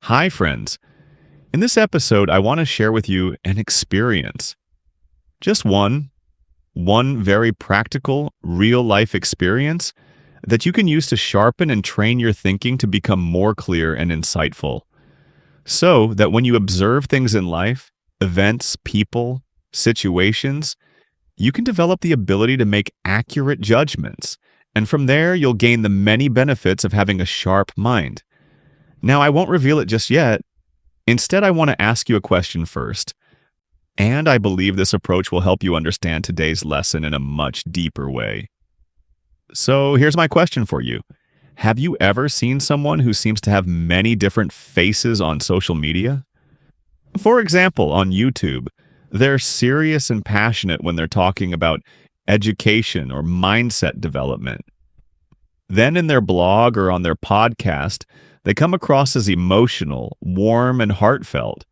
Hi, friends. In this episode, I want to share with you an experience. Just one very practical, real life experience that you can use to sharpen and train your thinking to become more clear and insightful. So that when you observe things in life, events, people, situations, you can develop the ability to make accurate judgments. And from there, you'll gain the many benefits of having a sharp mind. Now, I won't reveal it just yet. Instead, I want to ask you a question first. And I believe this approach will help you understand today's lesson in a much deeper way. So here's my question for you. Have you ever seen someone who seems to have many different faces on social media? For example, on YouTube, they're serious and passionate when they're talking about education or mindset development. Then in their blog or on their podcast, they come across as emotional, warm, and heartfelt.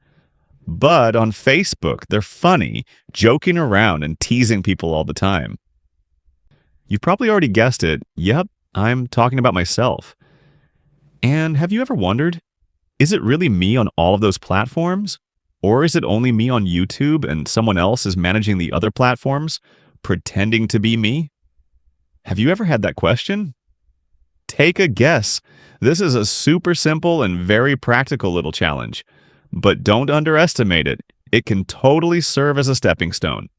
But on Facebook, they're funny, joking around and teasing people all the time. You've probably already guessed it. Yep, I'm talking about myself. And have you ever wondered, is it really me on all of those platforms? Or is it only me on YouTube and someone else is managing the other platforms, pretending to be me? Have you ever had that question? Take a guess. This is a super simple and very practical little challenge. But don't underestimate it. It can totally serve as a stepping stone.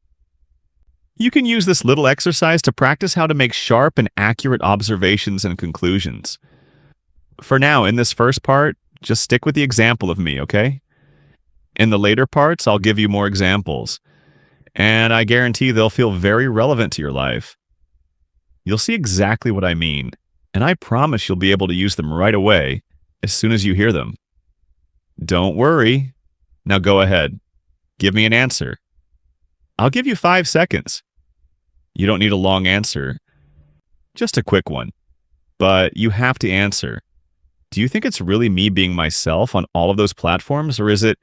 You can use this little exercise to practice how to make sharp and accurate observations and conclusions. For now, in this first part, just stick with the example of me, okay? In the later parts, I'll give you more examples, and I guarantee they'll feel very relevant to your life. You'll see exactly what I mean, and I promise you'll be able to use them right away as soon as you hear them. Don't worry. Now go ahead. Give me an answer. I'll give you 5 seconds. You don't need a long answer, just a quick one. But you have to answer. Do you think it's really me being myself on all of those platforms, or is it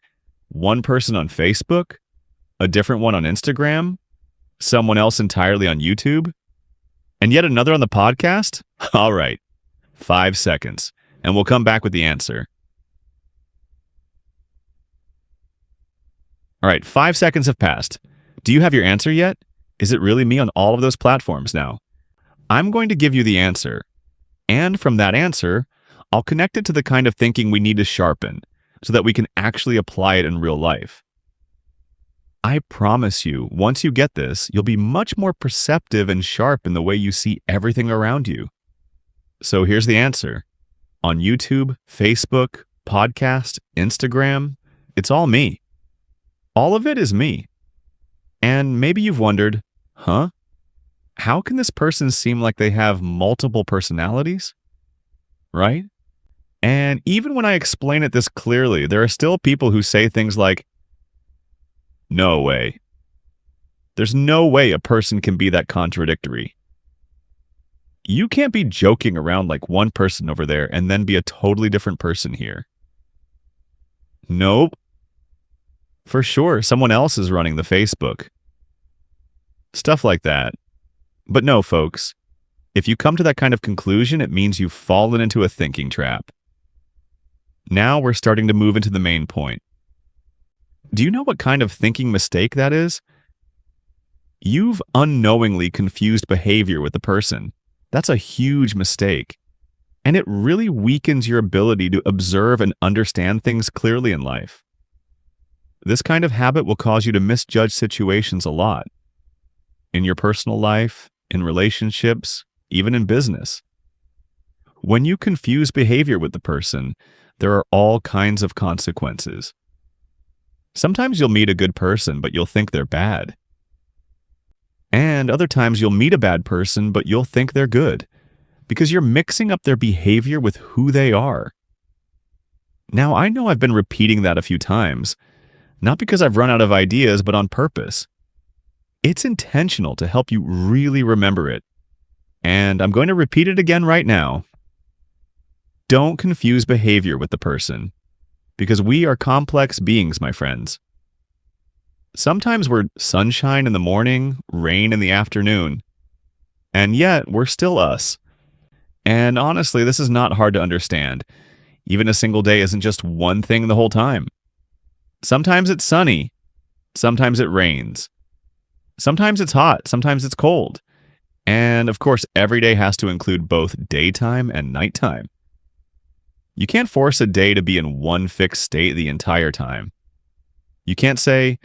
one person on Facebook, a different one on Instagram, someone else entirely on YouTube, and yet another on the podcast? All right, 5 seconds, and we'll come back with the answer. All right, 5 seconds have passed. Do you have your answer yet? Is it really me on all of those platforms now? I'm going to give you the answer, and from that answer, I'll connect it to the kind of thinking we need to sharpen, so that we can actually apply it in real life. I promise you, once you get this, you'll be much more perceptive and sharp in the way you see everything around you. So here's the answer. On YouTube, Facebook, podcast, Instagram, it's all me. All of it is me. And maybe you've wondered, how can this person seem like they have multiple personalities? Right? And even when I explain it this clearly, there are still people who say things like, no way. There's no way a person can be that contradictory. You can't be joking around like one person over there and then be a totally different person here. Nope. For sure, someone else is running the Facebook. Stuff like that. But no, folks. If you come to that kind of conclusion, it means you've fallen into a thinking trap. Now we're starting to move into the main point. Do you know what kind of thinking mistake that is? You've unknowingly confused behavior with the person. That's a huge mistake. And it really weakens your ability to observe and understand things clearly in life. This kind of habit will cause you to misjudge situations a lot. In your personal life, in relationships, even in business. When you confuse behavior with the person, there are all kinds of consequences. Sometimes you'll meet a good person, but you'll think they're bad. And other times you'll meet a bad person, but you'll think they're good, because you're mixing up their behavior with who they are. Now, I know I've been repeating that a few times, not because I've run out of ideas, but on purpose. It's intentional to help you really remember it. And I'm going to repeat it again right now. Don't confuse behavior with the person, because we are complex beings, my friends. Sometimes we're sunshine in the morning, rain in the afternoon, and yet we're still us. And honestly, this is not hard to understand. Even a single day isn't just one thing the whole time. Sometimes it's sunny. Sometimes it rains. Sometimes it's hot. Sometimes it's cold. And of course, every day has to include both daytime and nighttime. You can't force a day to be in one fixed state the entire time. You can't say,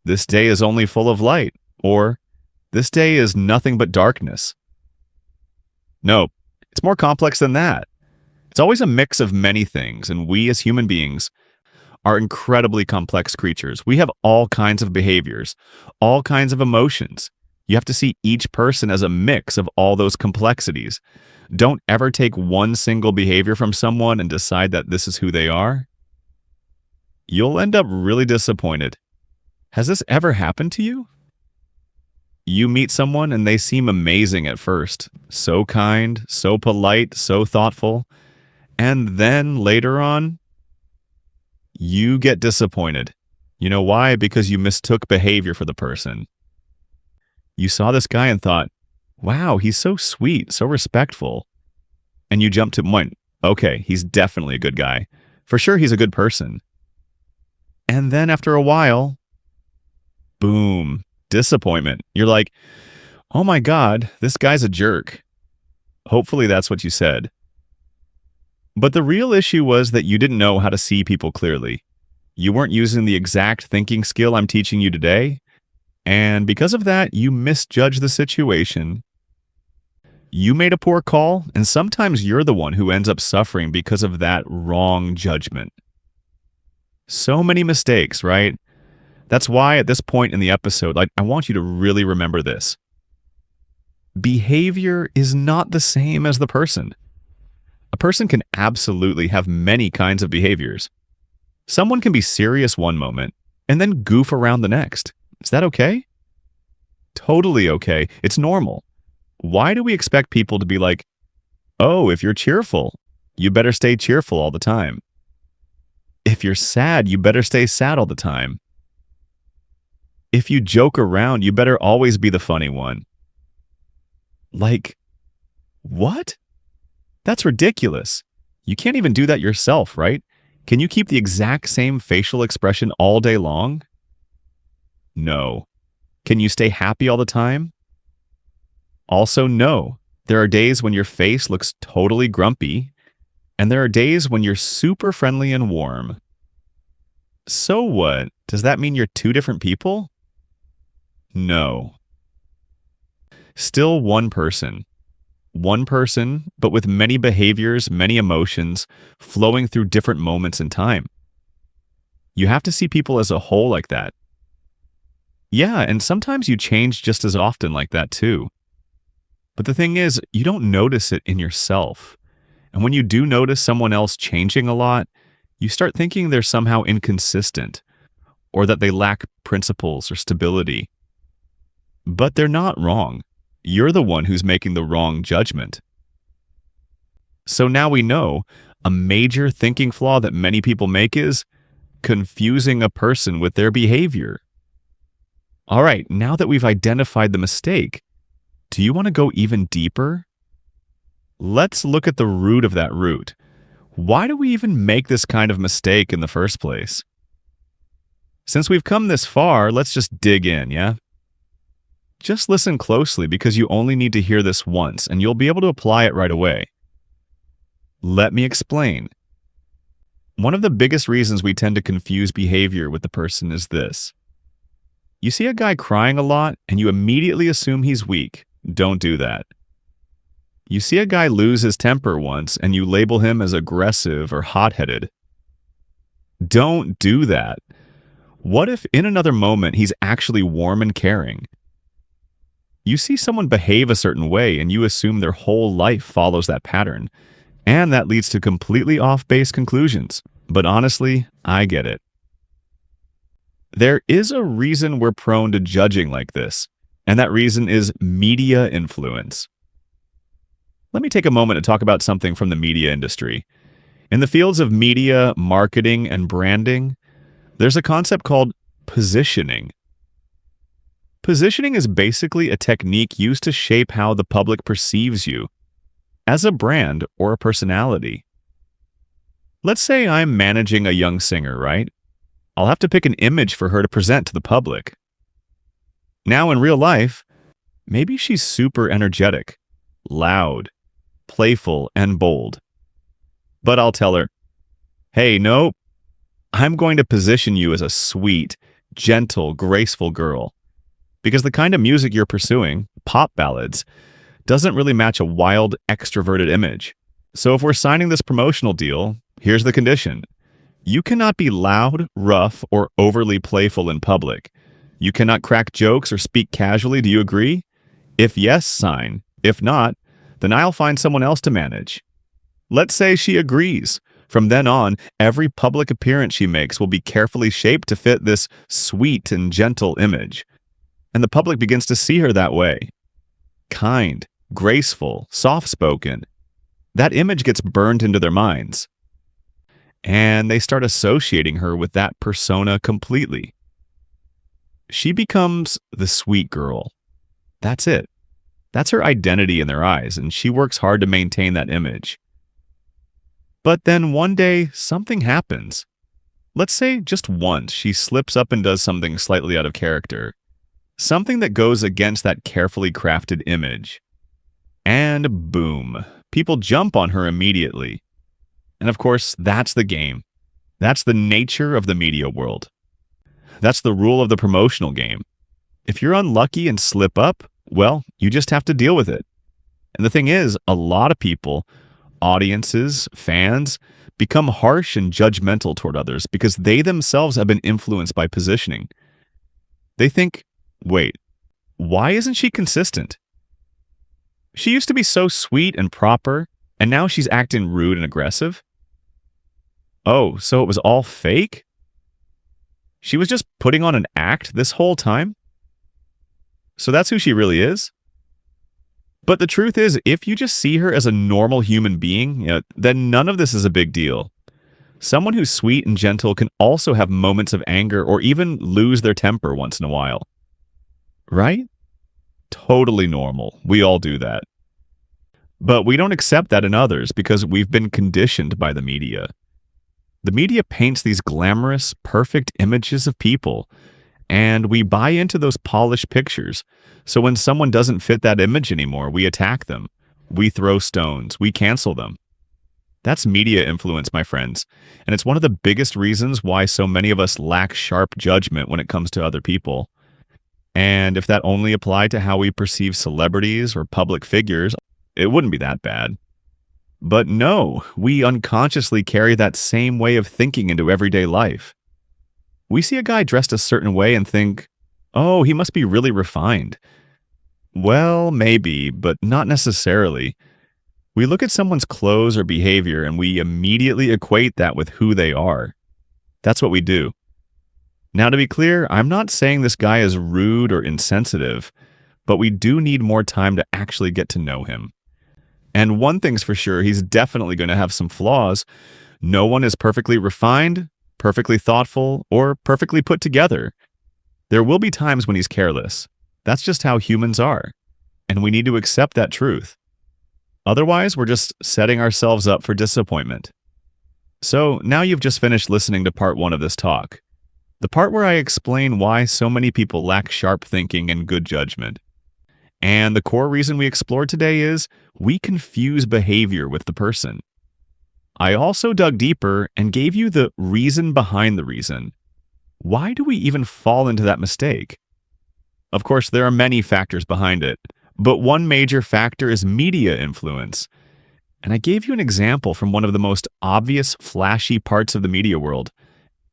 this day is only full of light, or this day is nothing but darkness. No, it's more complex than that. It's always a mix of many things, and we as human beings are incredibly complex creatures. We have all kinds of behaviors, all kinds of emotions. You have to see each person as a mix of all those complexities. Don't ever take one single behavior from someone and decide that this is who they are. You'll end up really disappointed. Has this ever happened to you? You meet someone and they seem amazing at first. So kind, so polite, so thoughtful. And then later on, you get disappointed. You know why? Because you mistook behavior for the person. You saw this guy and thought, wow, he's so sweet, so respectful. And you jumped to point, okay, he's definitely a good guy. For sure, he's a good person. And then after a while, boom, disappointment. You're like, oh my God, this guy's a jerk. Hopefully that's what you said. But the real issue was that you didn't know how to see people clearly. You weren't using the exact thinking skill I'm teaching you today. And because of that, you misjudged the situation. You made a poor call, and sometimes you're the one who ends up suffering because of that wrong judgment. So many mistakes, right? That's why at this point in the episode, I want you to really remember this. Behavior is not the same as the person. A person can absolutely have many kinds of behaviors. Someone can be serious one moment and then goof around the next. Is that okay? Totally okay. It's normal. Why do we expect people to be like, oh, if you're cheerful, you better stay cheerful all the time. If you're sad, you better stay sad all the time. If you joke around, you better always be the funny one. Like, what? That's ridiculous. You can't even do that yourself, right? Can you keep the exact same facial expression all day long? No. Can you stay happy all the time? Also, no. There are days when your face looks totally grumpy, and there are days when you're super friendly and warm. So what? Does that mean you're two different people? No. Still one person. One person, but with many behaviors, many emotions, flowing through different moments in time. You have to see people as a whole like that. Yeah, and sometimes you change just as often like that too. But the thing is, you don't notice it in yourself. And when you do notice someone else changing a lot, you start thinking they're somehow inconsistent, or that they lack principles or stability. But they're not wrong. You're the one who's making the wrong judgment. So now we know a major thinking flaw that many people make is confusing a person with their behavior. All right, now that we've identified the mistake, do you want to go even deeper? Let's look at the root of that root. Why do we even make this kind of mistake in the first place? Since we've come this far, let's just dig in, yeah? Just listen closely because you only need to hear this once and you'll be able to apply it right away. Let me explain. One of the biggest reasons we tend to confuse behavior with the person is this. You see a guy crying a lot and you immediately assume he's weak. Don't do that. You see a guy lose his temper once and you label him as aggressive or hot-headed. Don't do that. What if in another moment he's actually warm and caring? You see someone behave a certain way and you assume their whole life follows that pattern, and that leads to completely off-base conclusions. But honestly, I get it. There is a reason we're prone to judging like this, and that reason is media influence. Let me take a moment to talk about something from the media industry. In the fields of media, marketing, and branding, there's a concept called positioning. Positioning is basically a technique used to shape how the public perceives you as a brand or a personality. Let's say I'm managing a young singer, right? I'll have to pick an image for her to present to the public. Now, in real life, maybe she's super energetic, loud, playful, and bold. But I'll tell her, hey, no, I'm going to position you as a sweet, gentle, graceful girl. Because the kind of music you're pursuing, pop ballads, doesn't really match a wild, extroverted image. So if we're signing this promotional deal, here's the condition. You cannot be loud, rough, or overly playful in public. You cannot crack jokes or speak casually. Do you agree? If yes, sign. If not, then I'll find someone else to manage. Let's say she agrees. From then on, every public appearance she makes will be carefully shaped to fit this sweet and gentle image. And the public begins to see her that way. Kind, graceful, soft-spoken. That image gets burned into their minds. And they start associating her with that persona completely. She becomes the sweet girl. That's it. That's her identity in their eyes, and she works hard to maintain that image. But then one day, something happens. Let's say just once she slips up and does something slightly out of character. Something that goes against that carefully crafted image. And boom, people jump on her immediately. And of course, that's the game. That's the nature of the media world. That's the rule of the promotional game. If you're unlucky and slip up, well, you just have to deal with it. And the thing is, a lot of people, audiences, fans, become harsh and judgmental toward others because they themselves have been influenced by positioning. They think, wait, why isn't she consistent? She used to be so sweet and proper, and now she's acting rude and aggressive? Oh, so it was all fake? She was just putting on an act this whole time? So that's who she really is? But the truth is, if you just see her as a normal human being, then none of this is a big deal. Someone who's sweet and gentle can also have moments of anger or even lose their temper once in a while. Right? Totally normal. We all do that. But we don't accept that in others because we've been conditioned by the media. The media paints these glamorous, perfect images of people, and we buy into those polished pictures. So when someone doesn't fit that image anymore, we attack them. We throw stones. We cancel them. That's media influence, my friends, and it's one of the biggest reasons why so many of us lack sharp judgment when it comes to other people. And if that only applied to how we perceive celebrities or public figures, it wouldn't be that bad. But no, we unconsciously carry that same way of thinking into everyday life. We see a guy dressed a certain way and think, oh, he must be really refined. Well, maybe, but not necessarily. We look at someone's clothes or behavior and we immediately equate that with who they are. That's what we do. Now, to be clear, I'm not saying this guy is rude or insensitive, but we do need more time to actually get to know him. And one thing's for sure, he's definitely going to have some flaws. No one is perfectly refined, perfectly thoughtful, or perfectly put together. There will be times when he's careless. That's just how humans are. And we need to accept that truth. Otherwise, we're just setting ourselves up for disappointment. So now you've just finished listening to part 1 of this talk. The part where I explain why so many people lack sharp thinking and good judgment. And the core reason we explored today is we confuse behavior with the person. I also dug deeper and gave you the reason behind the reason. Why do we even fall into that mistake? Of course, there are many factors behind it, but one major factor is media influence. And I gave you an example from one of the most obvious, flashy parts of the media world,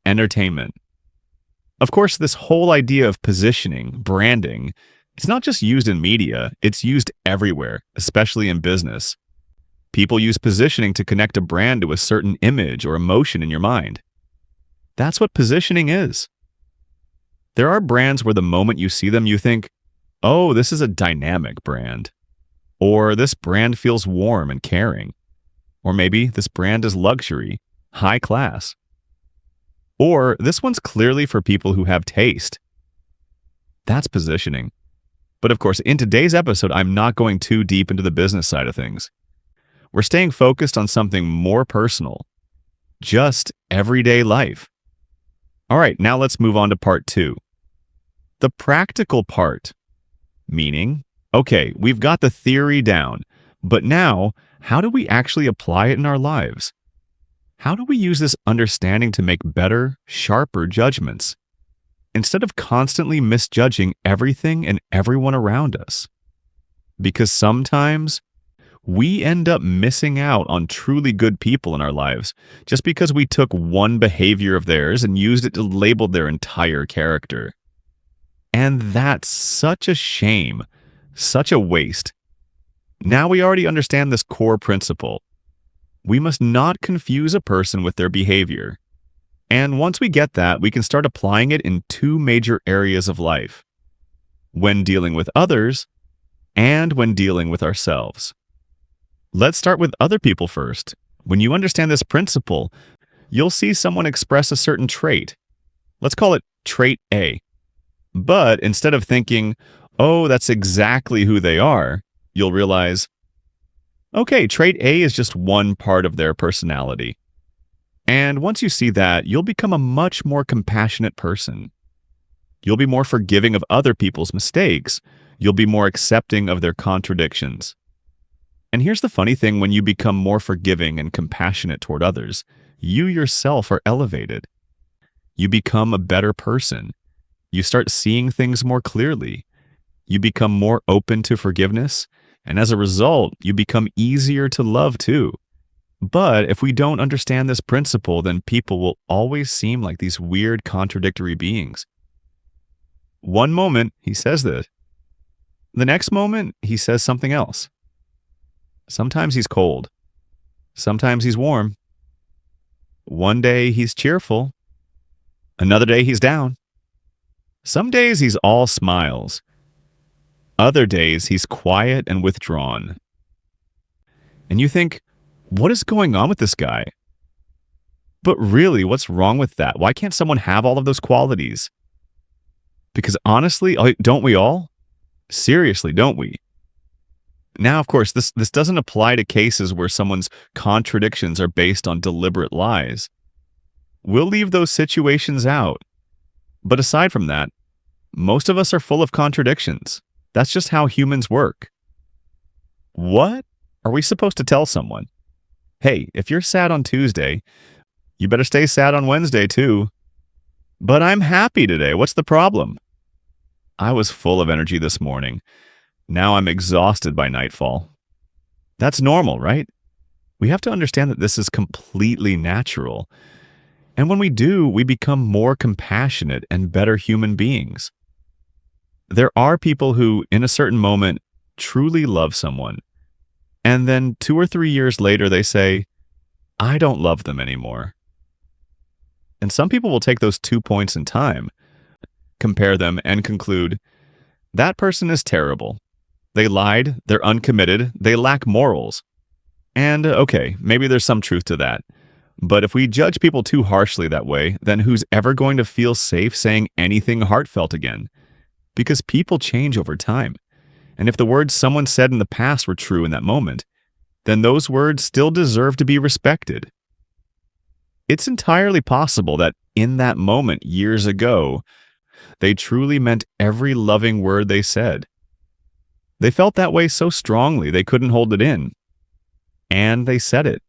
entertainment. Of course, this whole idea of positioning, branding, it's not just used in media, it's used everywhere, especially in business. People use positioning to connect a brand to a certain image or emotion in your mind. That's what positioning is. There are brands where the moment you see them, you think, oh, this is a dynamic brand. Or this brand feels warm and caring. Or maybe this brand is luxury, high class. Or this one's clearly for people who have taste. That's positioning. But of course, in today's episode, I'm not going too deep into the business side of things. We're staying focused on something more personal. just everyday life. All right, now let's move on to part 2. The practical part, meaning, okay, we've got the theory down, but now, how do we actually apply it in our lives? How do we use this understanding to make better, sharper judgments, instead of constantly misjudging everything and everyone around us? Because sometimes we end up missing out on truly good people in our lives just because we took one behavior of theirs and used it to label their entire character. And that's such a shame, such a waste. Now we already understand this core principle. We must not confuse a person with their behavior. And once we get that, we can start applying it in 2 major areas of life: when dealing with others and when dealing with ourselves. Let's start with other people first. When you understand this principle, you'll see someone express a certain trait. Let's call it trait A. But instead of thinking, oh, that's exactly who they are, you'll realize, okay, trait A is just one part of their personality. And once you see that, you'll become a much more compassionate person. You'll be more forgiving of other people's mistakes. You'll be more accepting of their contradictions. And here's the funny thing: when you become more forgiving and compassionate toward others, you yourself are elevated. You become a better person. You start seeing things more clearly. You become more open to forgiveness, and as a result, you become easier to love too. But if we don't understand this principle, then people will always seem like these weird, contradictory beings. One moment, he says this. The next moment, he says something else. Sometimes he's cold. Sometimes he's warm. One day he's cheerful. Another day he's down. Some days he's all smiles. Other days he's quiet and withdrawn. And you think, what is going on with this guy? But really, what's wrong with that? Why can't someone have all of those qualities? Because honestly, don't we all? Seriously, don't we? Now, of course, this doesn't apply to cases where someone's contradictions are based on deliberate lies. We'll leave those situations out. But aside from that, most of us are full of contradictions. That's just how humans work. What are we supposed to tell someone? Hey, if you're sad on Tuesday, you better stay sad on Wednesday too. But I'm happy today. What's the problem? I was full of energy this morning. Now I'm exhausted by nightfall. That's normal, right? We have to understand that this is completely natural. And when we do, we become more compassionate and better human beings. There are people who, in a certain moment, truly love someone. And then 2 or 3 years later, they say, I don't love them anymore. And some people will take those 2 points in time, compare them, and conclude, that person is terrible. They lied, they're uncommitted, they lack morals. And okay, maybe there's some truth to that. But if we judge people too harshly that way, then who's ever going to feel safe saying anything heartfelt again? Because people change over time. And if the words someone said in the past were true in that moment, then those words still deserve to be respected. It's entirely possible that in that moment years ago, they truly meant every loving word they said. They felt that way so strongly they couldn't hold it in. And they said it.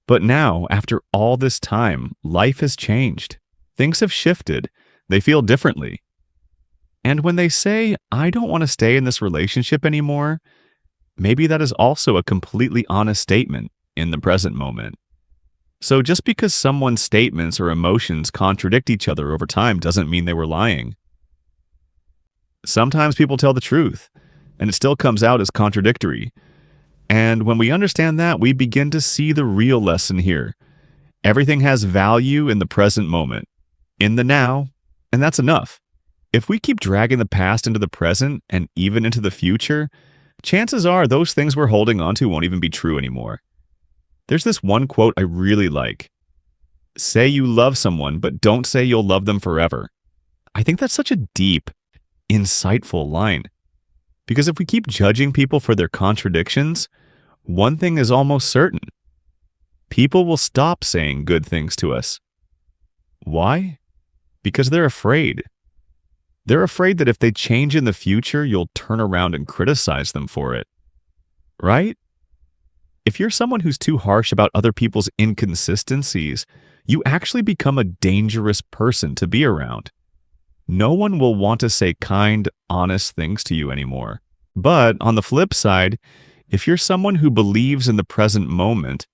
But now, after all this time, life has changed. Things have shifted. They feel differently. And when they say, I don't want to stay in this relationship anymore, maybe that is also a completely honest statement in the present moment. So just because someone's statements or emotions contradict each other over time doesn't mean they were lying. Sometimes people tell the truth, and it still comes out as contradictory. And when we understand that, we begin to see the real lesson here. Everything has value in the present moment, in the now, and that's enough. If we keep dragging the past into the present and even into the future, chances are those things we're holding on to won't even be true anymore. There's this one quote I really like. Say you love someone, but don't say you'll love them forever. I think that's such a deep, insightful line. Because if we keep judging people for their contradictions, one thing is almost certain. people will stop saying good things to us. Why? Because they're afraid. They're afraid that if they change in the future, you'll turn around and criticize them for it. Right? If you're someone who's too harsh about other people's inconsistencies, you actually become a dangerous person to be around. No one will want to say kind, honest things to you anymore. But on the flip side, if you're someone who believes in the present moment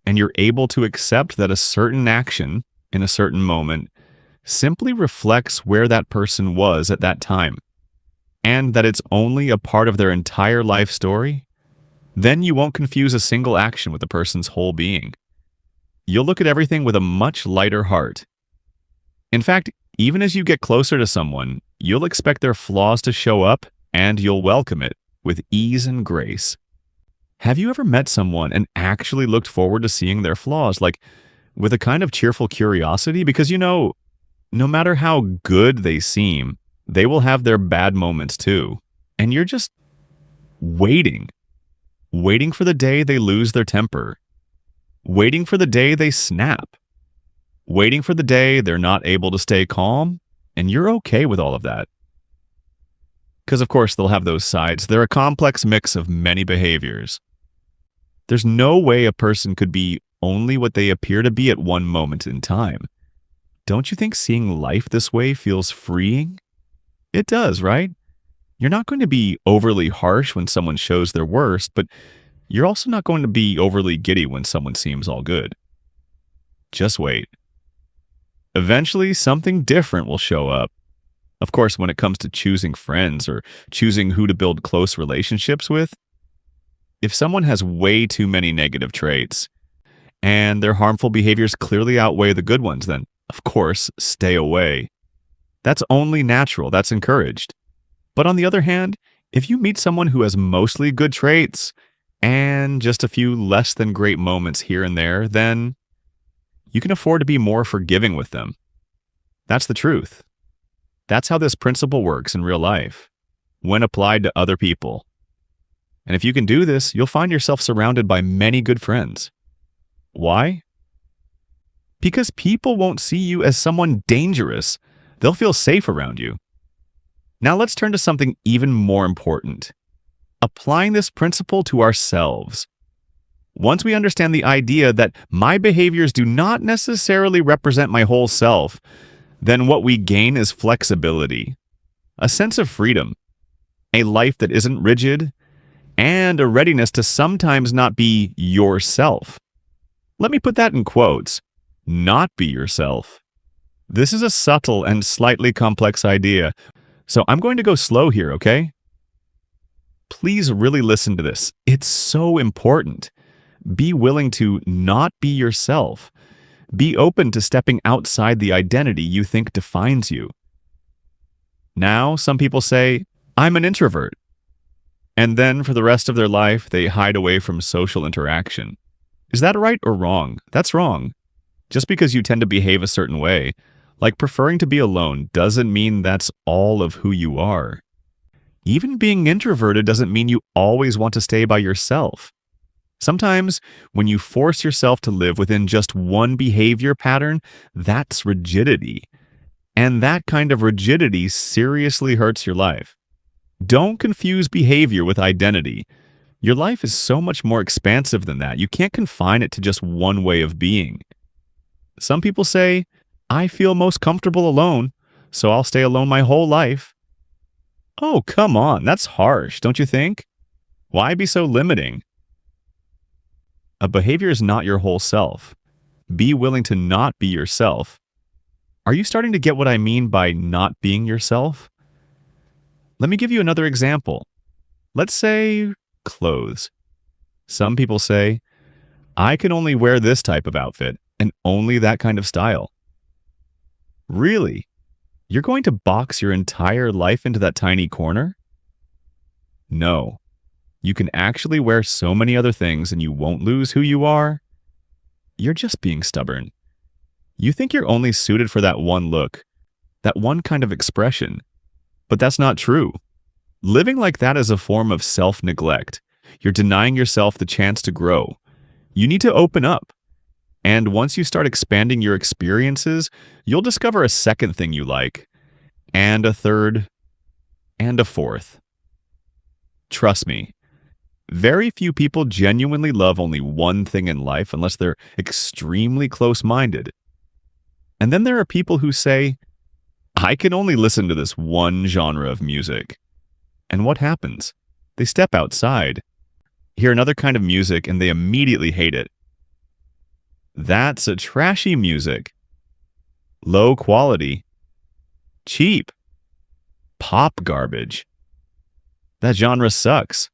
and you're able to accept that a certain action in a certain moment simply reflects where that person was at that time, and that it's only a part of their entire life story, then you won't confuse a single action with a person's whole being. You'll look at everything with a much lighter heart. In fact, even as you get closer to someone, you'll expect their flaws to show up and you'll welcome it with ease and grace. Have you ever met someone and actually looked forward to seeing their flaws, like with a kind of cheerful curiosity? Because no matter how good they seem, they will have their bad moments too. And you're just waiting for the day they lose their temper, waiting for the day they snap, waiting for the day they're not able to stay calm, and you're okay with all of that. Because of course they'll have those sides. They're a complex mix of many behaviors. There's no way a person could be only what they appear to be at one moment in time. Don't you think seeing life this way feels freeing? It does, right? You're not going to be overly harsh when someone shows their worst, but you're also not going to be overly giddy when someone seems all good. Just wait. Eventually, something different will show up. Of course, when it comes to choosing friends or choosing who to build close relationships with, if someone has way too many negative traits and their harmful behaviors clearly outweigh the good ones, then, of course, stay away. That's only natural. That's encouraged. But on the other hand, if you meet someone who has mostly good traits and just a few less than great moments here and there, then you can afford to be more forgiving with them. That's the truth. That's how this principle works in real life, when applied to other people. And if you can do this, you'll find yourself surrounded by many good friends. Why? Because people won't see you as someone dangerous. They'll feel safe around you. Now let's turn to something even more important. Applying this principle to ourselves. Once we understand the idea that my behaviors do not necessarily represent my whole self, then what we gain is flexibility, a sense of freedom, a life that isn't rigid, and a readiness to sometimes not be yourself. Let me put that in quotes. Not be yourself. This is a subtle and slightly complex idea, so I'm going to go slow here, okay? Please really listen to this. It's so important. Be willing to not be yourself. Be open to stepping outside the identity you think defines you. Now, some people say, I'm an introvert. And then for the rest of their life, they hide away from social interaction. Is that right or wrong? That's wrong. Just because you tend to behave a certain way, like preferring to be alone, doesn't mean that's all of who you are. Even being introverted doesn't mean you always want to stay by yourself. Sometimes, when you force yourself to live within just one behavior pattern, that's rigidity. And that kind of rigidity seriously hurts your life. Don't confuse behavior with identity. Your life is so much more expansive than that. You can't confine it to just one way of being. Some people say, I feel most comfortable alone, so I'll stay alone my whole life. Oh, come on, that's harsh, don't you think? Why be so limiting? A behavior is not your whole self. Be willing to not be yourself. Are you starting to get what I mean by not being yourself? Let me give you another example. Let's say clothes. Some people say, I can only wear this type of outfit and only that kind of style. Really? You're going to box your entire life into that tiny corner? No. You can actually wear so many other things and you won't lose who you are. You're just being stubborn. You think you're only suited for that one look, that one kind of expression. But that's not true. Living like that is a form of self-neglect. You're denying yourself the chance to grow. You need to open up. And once you start expanding your experiences, you'll discover a second thing you like, and a third, and a fourth. Trust me, very few people genuinely love only one thing in life unless they're extremely close-minded. And then there are people who say, I can only listen to this one genre of music. And what happens? They step outside, hear another kind of music, and they immediately hate it. That's a trashy music. Low quality. Cheap. Pop garbage. That genre sucks.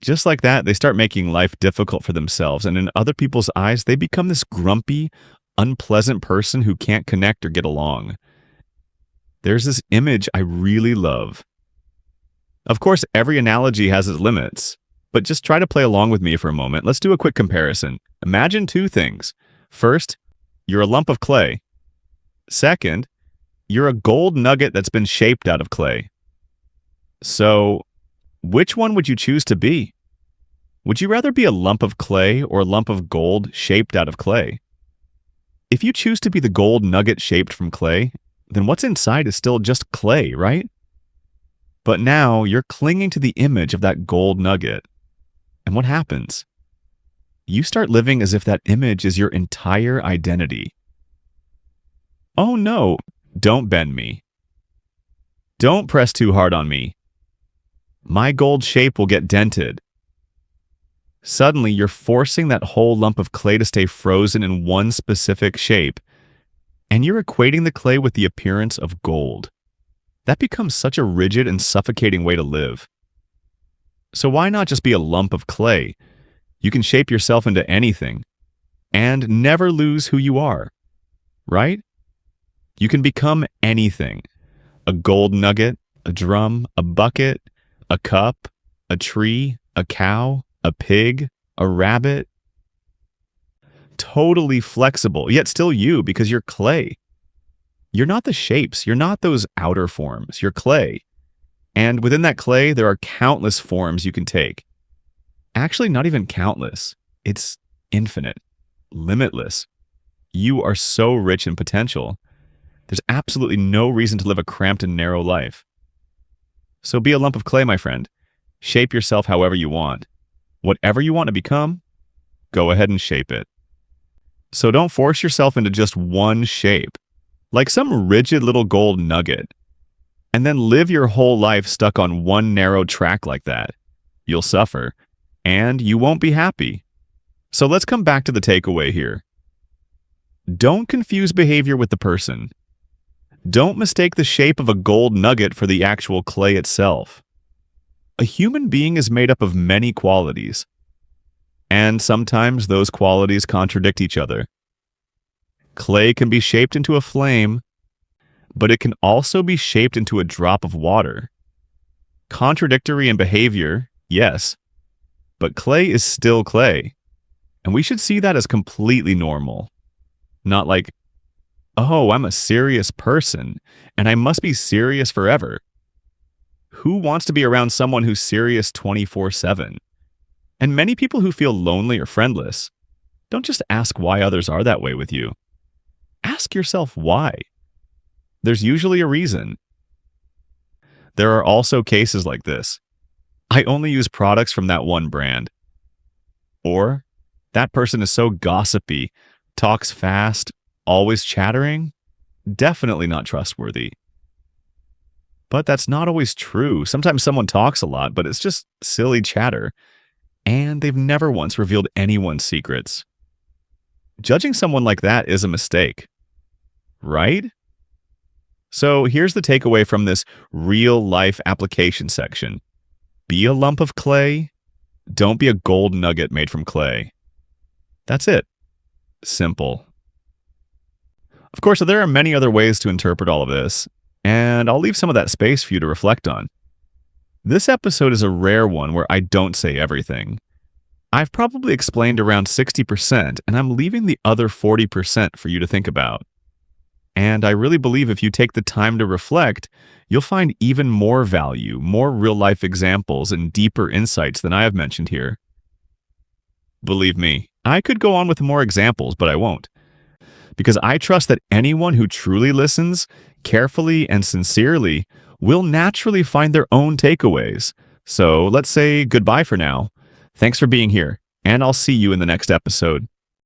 Just like that, they start making life difficult for themselves, and in other people's eyes, they become this grumpy, unpleasant person who can't connect or get along. There's this image I really love. Of course, every analogy has its limits, but just try to play along with me for a moment. Let's do a quick comparison. Imagine two things. First, you're a lump of clay. Second, you're a gold nugget that's been shaped out of clay. So, which one would you choose to be? Would you rather be a lump of clay or a lump of gold shaped out of clay? If you choose to be the gold nugget shaped from clay, then what's inside is still just clay, right? But now you're clinging to the image of that gold nugget. And what happens? You start living as if that image is your entire identity. Oh no, don't bend me. Don't press too hard on me. My gold shape will get dented. Suddenly, you're forcing that whole lump of clay to stay frozen in one specific shape, and you're equating the clay with the appearance of gold. That becomes such a rigid and suffocating way to live. So why not just be a lump of clay? You can shape yourself into anything, and never lose who you are, right? You can become anything. A gold nugget, a drum, a bucket, a cup, a tree, a cow, a pig, a rabbit. Totally flexible, yet still you because you're clay. You're not the shapes, you're not those outer forms, you're clay. And within that clay, there are countless forms you can take. Actually, not even countless. It's infinite, limitless. You are so rich in potential. There's absolutely no reason to live a cramped and narrow life. So be a lump of clay, my friend. Shape yourself however you want. Whatever you want to become, go ahead and shape it. So don't force yourself into just one shape, like some rigid little gold nugget, and then live your whole life stuck on one narrow track like that. You'll suffer, and you won't be happy. So let's come back to the takeaway here. Don't confuse behavior with the person. Don't mistake the shape of a gold nugget for the actual clay itself. A human being is made up of many qualities, and sometimes those qualities contradict each other. Clay can be shaped into a flame, but it can also be shaped into a drop of water. Contradictory in behavior, yes, but clay is still clay, and we should see that as completely normal. Not like, oh, I'm a serious person, and I must be serious forever. Who wants to be around someone who's serious 24/7? And many people who feel lonely or friendless don't just ask why others are that way with you. Ask yourself why. There's usually a reason. There are also cases like this. I only use products from that one brand. Or, that person is so gossipy, talks fast, always chattering, definitely not trustworthy. But that's not always true. Sometimes someone talks a lot, but it's just silly chatter, and they've never once revealed anyone's secrets. Judging someone like that is a mistake, right? So here's the takeaway from this real-life application section. Be a lump of clay. Don't be a gold nugget made from clay. That's it. Simple. Of course, there are many other ways to interpret all of this, and I'll leave some of that space for you to reflect on. This episode is a rare one where I don't say everything. I've probably explained around 60%, and I'm leaving the other 40% for you to think about. And I really believe if you take the time to reflect, you'll find even more value, more real-life examples, and deeper insights than I have mentioned here. Believe me, I could go on with more examples, but I won't. Because I trust that anyone who truly listens, carefully and sincerely, will naturally find their own takeaways. So let's say goodbye for now. Thanks for being here, and I'll see you in the next episode.